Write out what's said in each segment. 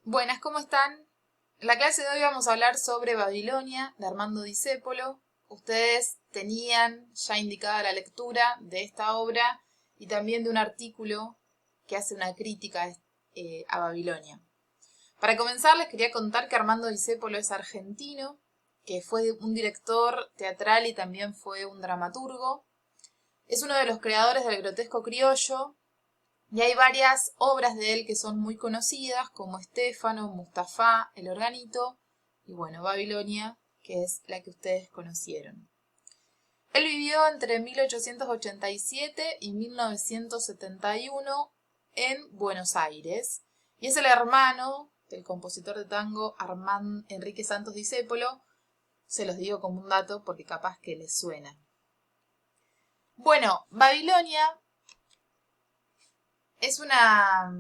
Buenas, ¿cómo están? En la clase de hoy vamos a hablar sobre Babilonia, de Armando Discépolo. Ustedes tenían ya indicada la lectura de esta obra y también de un artículo que hace una crítica a Babilonia. Para comenzar, les quería contar que Armando Discépolo es argentino, que fue un director teatral y también fue un dramaturgo. Es uno de los creadores del grotesco criollo. Y hay varias obras de él que son muy conocidas, como Estéfano, Mustafá, El Organito y bueno, Babilonia, que es la que ustedes conocieron. Él vivió entre 1887 y 1971 en Buenos Aires y es el hermano del compositor de tango Armand Enrique Santos Discépolo. Se los digo como un dato porque capaz que les suena. Bueno, Babilonia es una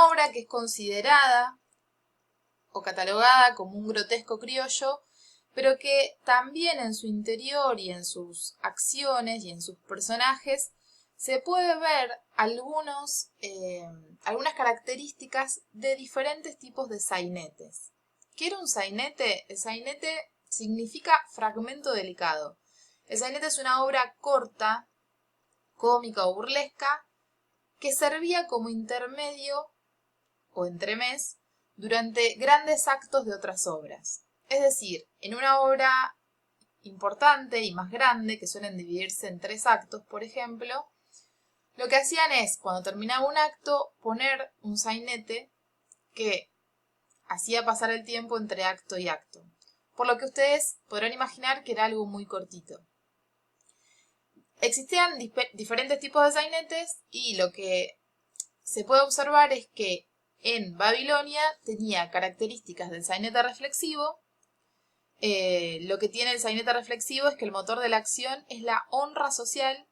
obra que es considerada o catalogada como un grotesco criollo, pero que también en su interior y en sus acciones y en sus personajes se puede ver algunas características de diferentes tipos de sainetes. ¿Qué era un sainete? El sainete significa fragmento delicado. El sainete es una obra corta, cómica o burlesca, que servía como intermedio o entremés durante grandes actos de otras obras. Es decir, en una obra importante y más grande, que suelen dividirse en 3 actos, por ejemplo, lo que hacían es, cuando terminaba un acto, poner un sainete que hacía pasar el tiempo entre acto y acto. Por lo que ustedes podrán imaginar que era algo muy cortito. Existían diferentes tipos de sainetes y lo que se puede observar es que en Babilonia tenía características del sainete reflexivo. Lo que tiene el sainete reflexivo es que el motor de la acción es la honra social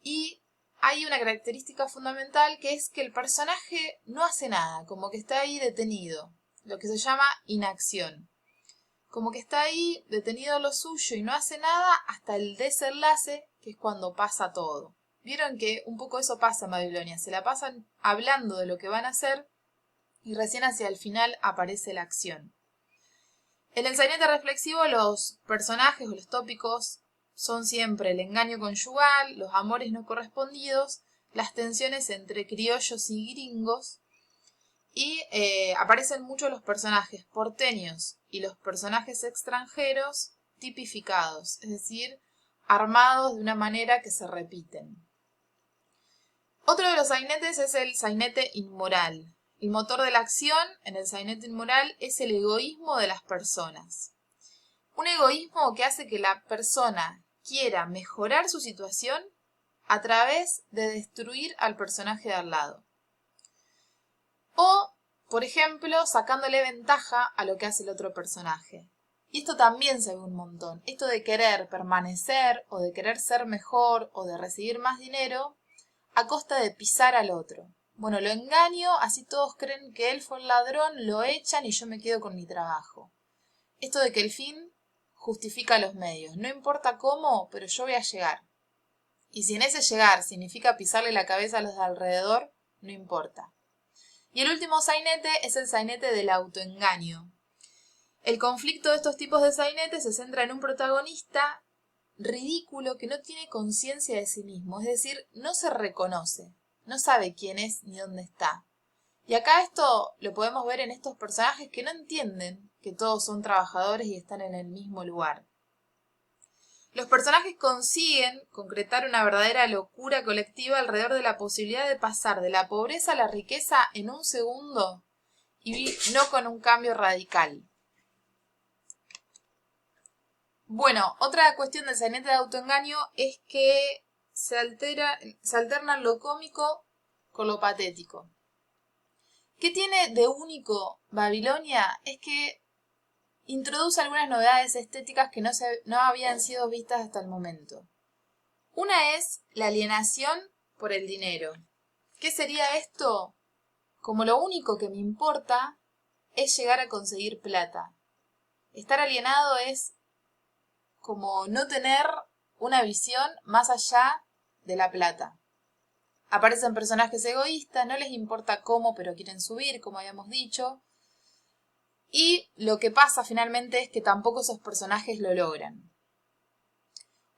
y hay una característica fundamental que es que el personaje no hace nada, como que está ahí detenido, lo que se llama inacción. Como que está ahí detenido lo suyo y no hace nada hasta el desenlace, que es cuando pasa todo. Vieron que un poco eso pasa en Babilonia, se la pasan hablando de lo que van a hacer y recién hacia el final aparece la acción. En el sainete reflexivo los personajes o los tópicos son siempre el engaño conyugal, los amores no correspondidos, las tensiones entre criollos y gringos, y aparecen mucho los personajes porteños y los personajes extranjeros tipificados, es decir, armados de una manera que se repiten. Otro de los sainetes es el sainete inmoral. El motor de la acción en el sainete inmoral es el egoísmo de las personas. Un egoísmo que hace que la persona quiera mejorar su situación a través de destruir al personaje de al lado. O, por ejemplo, sacándole ventaja a lo que hace el otro personaje. Y esto también se ve un montón. Esto de querer permanecer o de querer ser mejor o de recibir más dinero a costa de pisar al otro. Bueno, lo engaño, así todos creen que él fue el ladrón, lo echan y yo me quedo con mi trabajo. Esto de que el fin justifica los medios. No importa cómo, pero yo voy a llegar. Y si en ese llegar significa pisarle la cabeza a los de alrededor, no importa. Y el último sainete es el sainete del autoengaño. El conflicto de estos tipos de sainetes se centra en un protagonista ridículo que no tiene conciencia de sí mismo, es decir, no se reconoce, no sabe quién es ni dónde está. Y acá esto lo podemos ver en estos personajes que no entienden que todos son trabajadores y están en el mismo lugar. Los personajes consiguen concretar una verdadera locura colectiva alrededor de la posibilidad de pasar de la pobreza a la riqueza en un segundo y no con un cambio radical. Bueno, otra cuestión del sainete de autoengaño es que se alterna lo cómico con lo patético. ¿Qué tiene de único Babilonia? Es que introduce algunas novedades estéticas que no habían sido vistas hasta el momento. Una es la alienación por el dinero. ¿Qué sería esto? Como lo único que me importa es llegar a conseguir plata. Estar alienado es como no tener una visión más allá de la plata. Aparecen personajes egoístas, no les importa cómo, pero quieren subir, como habíamos dicho. Y lo que pasa finalmente es que tampoco esos personajes lo logran.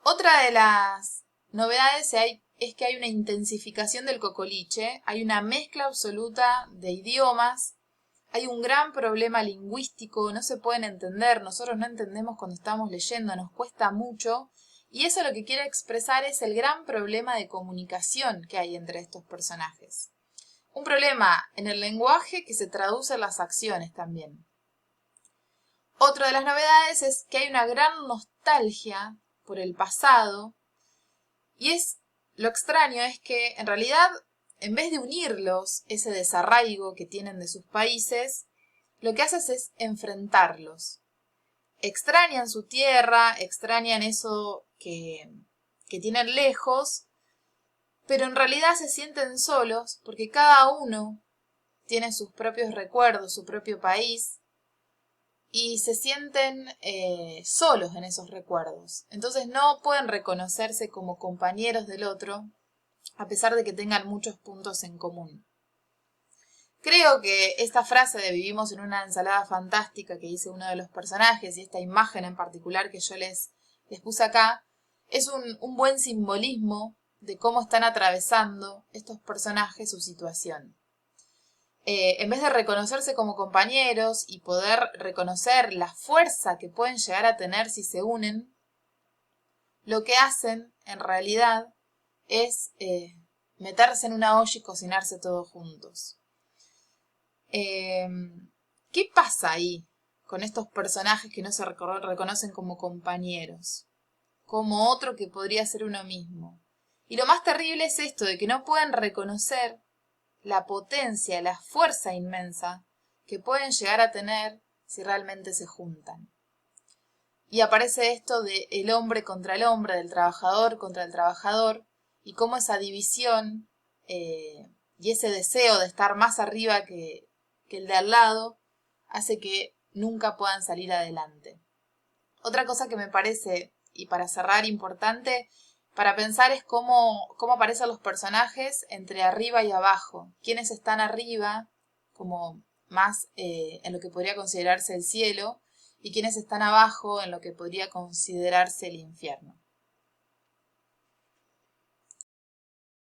Otra de las novedades es que hay una intensificación del cocoliche, hay una mezcla absoluta de idiomas, hay un gran problema lingüístico, no se pueden entender, nosotros no entendemos cuando estamos leyendo, nos cuesta mucho, y eso lo que quiere expresar es el gran problema de comunicación que hay entre estos personajes. Un problema en el lenguaje que se traduce en las acciones también. Otra de las novedades es que hay una gran nostalgia por el pasado, y lo extraño es que en realidad, en vez de unirlos, ese desarraigo que tienen de sus países, lo que haces es enfrentarlos. Extrañan su tierra, extrañan eso que tienen lejos, pero en realidad se sienten solos porque cada uno tiene sus propios recuerdos, su propio país, y se sienten solos en esos recuerdos. Entonces no pueden reconocerse como compañeros del otro, a pesar de que tengan muchos puntos en común. Creo que esta frase de vivimos en una ensalada fantástica que dice uno de los personajes, y esta imagen en particular que yo les puse acá, es un buen simbolismo de cómo están atravesando estos personajes su situación. En vez de reconocerse como compañeros y poder reconocer la fuerza que pueden llegar a tener si se unen, lo que hacen en realidad es meterse en una olla y cocinarse todos juntos. ¿Qué pasa ahí con estos personajes que no se reconocen como compañeros? Como otro que podría ser uno mismo. Y lo más terrible es esto, de que no pueden reconocer la potencia, la fuerza inmensa que pueden llegar a tener si realmente se juntan. Y aparece esto de el hombre contra el hombre, del trabajador contra el trabajador, y cómo esa división y ese deseo de estar más arriba que el de al lado hace que nunca puedan salir adelante. Otra cosa que me parece, y para cerrar, importante para pensar es cómo aparecen los personajes entre arriba y abajo. Quienes están arriba, como más en lo que podría considerarse el cielo, y quienes están abajo en lo que podría considerarse el infierno.